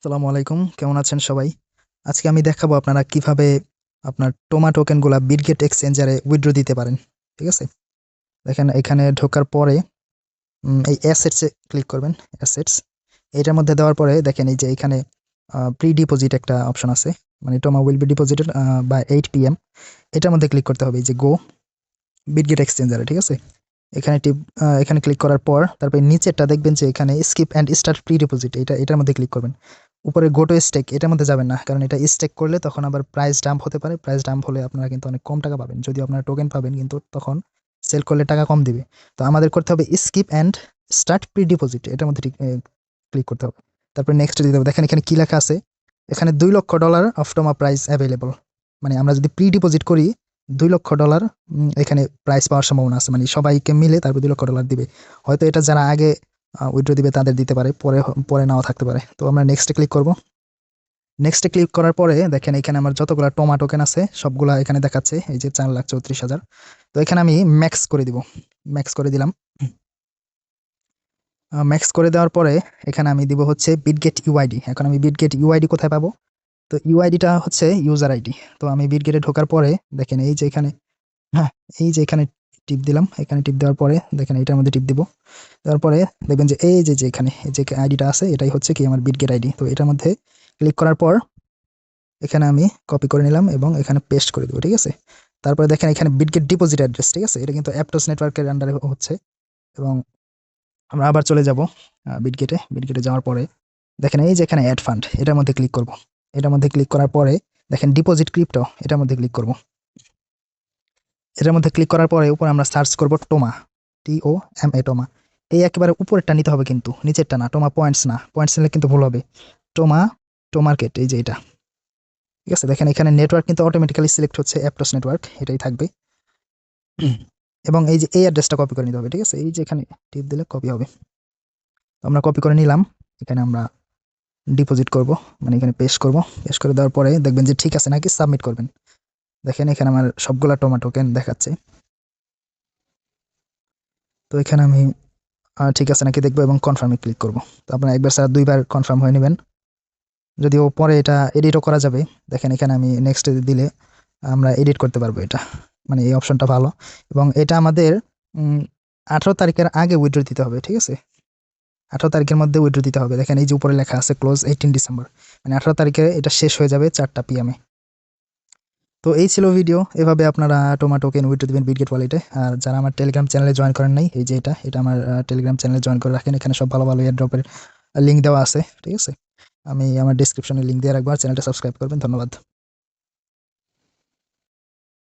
আসসালামু আলাইকুম। কেমন আছেন সবাই? আজকে আমি দেখাবো আপনারা কিভাবে আপনার টোমা টোকেনগুলা বিটগেট এক্সচেঞ্জারে উইথড্র দিতে পারেন। ঠিক আছে? দেখেন এখানে ঢোকার পরে এই অ্যাসেটস এ ক্লিক করবেন। অ্যাসেটস এটার মধ্যে দেওয়ার পরে দেখেন এই যে এখানে প্রি ডিপোজিট একটা অপশন আছে। মানে টোমা will be deposited by 8 PM এটার মধ্যে ক্লিক করতে হবে। এই যে গো বিটগেট এক্সচেঞ্জারে, ঠিক আছে? এখানে ক্লিক করার পর তারপরে নিচেরটা দেখবেন যে এখানে skip and start pre deposit এটার মধ্যে ক্লিক করবেন। উপরে গো টু স্টেক এটার মধ্যে যাবেন না, কারণ এটা স্টেক করলে তখন আবার প্রাইস ডাম্প হতে পারে। প্রাইস ডাম্প হলে আপনারা কিন্তু অনেক কম টাকা পাবেন, যদিও আপনারা টোকেন পাবেন কিন্তু তখন সেল করলে টাকা কম দিবে। তো আমাদের করতে হবে skip and start pre deposit এটার মধ্যে ক্লিক করতে হবে। তারপরে নেক্সট দিতে হবে। দেখেন এখানে কি লেখা আছে, এখানে $2 লক্ষ অফ টোমা প্রাইস অ্যাভেলেবল। মানে আমরা যদি প্রি ডিপোজিট করি $2 লক্ষ এখানে প্রাইস পাওয়ার সম্ভাবনা আছে। মানে সবাইকে মিলে তারপর $2 লক্ষ দিবে। হয়তো এটা যারা আগে উইথড্র দিবে তাদের দিতে পারে, পরে নাও থাকতে পারে। তো আমরা নেক্সটে ক্লিক করব। নেক্সটে ক্লিক করার পরে দেখেন এখানে আমার যতগুলা টোমা টোকেন আছে সবগুলা এখানে দেখাচ্ছে, এই যে 4,34,000। তো এখানে আমি ম্যাক্স করে দিব। ম্যাক্স করে দিলাম। ম্যাক্স করে দেওয়ার পরে এখানে আমি দিব হচ্ছে বিটগেট ইউআইডি। এখন আমি বিটগেট ইউআইডি কোথায় পাবো? তো ইউআইডিটা হচ্ছে ইউজার আইডি। তো আমি বিটগেটে ঢোকার পরে দেখেন এই যে এখানে, হ্যাঁ, এই যে এখানে টিপ দিলাম। এখানে টিপ দেওয়ার পরে দেখেন এটার মধ্যে টিপ দিব। দেওয়ার পরে দেখবেন যে এই যে এখানে এই যে আইডিটা আছে এটাই হচ্ছে কি আমার বিটগেট আইডি। তো এটার মধ্যে ক্লিক করার পর এখানে আমি কপি করে নিলাম এবং এখানে পেস্ট করে দেবো, ঠিক আছে? তারপরে দেখেন এখানে বিটগেট ডিপোজিট অ্যাড্রেস, ঠিক আছে? এটা কিন্তু অ্যাপটোস নেটওয়ার্কের আন্ডারে হচ্ছে। এবং আমরা আবার চলে যাব বিটগেটে যাওয়ার পরে দেখেন এই যে এখানে অ্যাড ফান্ড এটার মধ্যে ক্লিক করব। এটার মধ্যে ক্লিক করার পরে দেখেন ডিপোজিট ক্রিপ্টো এটার মধ্যে ক্লিক করব। এটার মধ্যে ক্লিক করার পরে উপরে আমরা সার্চ করব টোমা, TOMA টোমা। এই একেবারে উপরেরটা নিতে হবে কিন্তু নিচেরটা না। টোমা পয়েন্টস না, পয়েন্টস নিলে কিন্তু ভুল হবে। টোমা টোমার্কেট এই যে এটা, ঠিক আছে? দেখেন এখানে নেটওয়ার্ক কিন্তু অটোমেটিক্যালি সিলেক্ট হচ্ছে অ্যাপটোস নেটওয়ার্ক, এটাই থাকবে। এবং এই যে এই অ্যাড্রেসটা কপি করে নিতে হবে, ঠিক আছে? এই যে এখানে টিপ দিলে কপি হবে। তো আমরা কপি করে নিলাম। এখানে আমরা ডিপোজিট করব, মানে এখানে পেস্ট করব। পেস্ট করে দেওয়ার পরে দেখবেন যে ঠিক আছে নাকি সাবমিট করবেন। দেখেন এখানে আমার সবগুলা টোমা টোকেন দেখাচ্ছে। তো এখানে আমি ঠিক আছে নাকি দেখবো এবং কনফার্মে ক্লিক করব। তো আপনারা একবার ছাড়া দুইবার কনফার্ম হয়ে নেবেন, যদিও পরে এটা এডিটও করা যাবে। দেখেন এখানে আমি নেক্সট দিলে আমরা এডিট করতে পারবো এটা। মানে এই অপশনটা ভালো। এবং এটা আমাদের 18 তারিখের আগে উইথড্র দিতে হবে, ঠিক আছে? 18 তারিখের মধ্যে উইথড্র দিতে হবে। দেখেন এই যে উপরে লেখা আছে ক্লোজ 18 ডিসেম্বর, মানে 18 তারিখে এটা শেষ হয়ে যাবে 4টা PM-এ। তো এই ছিল ভিডিও। এভাবে আপনারা টোমা টোকেন উইথড্র দিবেন বিটগেট ওয়ালেটে। আর যারা আমার টেলিগ্রাম চ্যানেলে জয়েন করেন নাই, এই যে এটা আমার টেলিগ্রাম চ্যানেলে জয়েন করে রাখেন। এখানে সব ভালো ভালো এয়ারড্রপের লিঙ্ক দেওয়া আছে, ঠিক আছে? আমি আমার ডেসক্রিপশনে লিঙ্ক দিয়ে রাখবো। আর চ্যানেলটা সাবস্ক্রাইব করবেন। ধন্যবাদ।